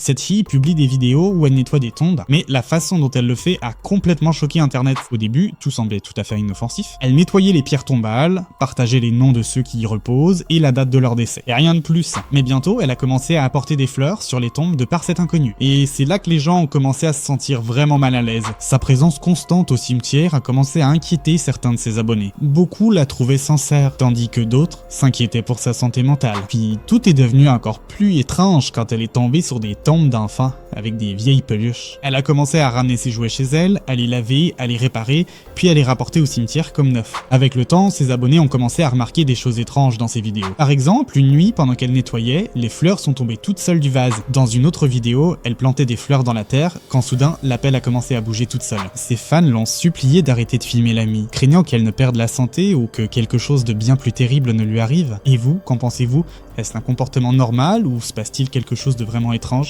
Cette fille publie des vidéos où elle nettoie des tombes, mais la façon dont elle le fait a complètement choqué internet. Au début, tout semblait tout à fait inoffensif. Elle nettoyait les pierres tombales, partageait les noms de ceux qui y reposent et la date de leur décès. Et rien de plus. Mais bientôt, elle a commencé à apporter des fleurs sur les tombes de par cet inconnu. Et c'est là que les gens ont commencé à se sentir vraiment mal à l'aise. Sa présence constante au cimetière a commencé à inquiéter certains de ses abonnés. Beaucoup la trouvaient sincère, tandis que d'autres s'inquiétaient pour sa santé mentale. Puis tout est devenu encore plus étrange quand elle est tombée sur des tombes d'enfants avec des vieilles peluches. Elle a commencé à ramener ses jouets chez elle, à les laver, à les réparer, puis à les rapporter au cimetière comme neufs. Avec le temps, ses abonnés ont commencé à remarquer des choses étranges dans ses vidéos. Par exemple, une nuit, pendant qu'elle nettoyait, les fleurs sont tombées toutes seules du vase. Dans une autre vidéo, elle plantait des fleurs dans la terre, quand soudain, la pelle a commencé à bouger toute seule. Ses fans l'ont supplié d'arrêter de filmer l'amie, craignant qu'elle ne perde la santé ou que quelque chose de bien plus terrible ne lui arrive. Et vous, qu'en pensez-vous? Est-ce un comportement normal ou se passe-t-il quelque chose de vraiment étrange?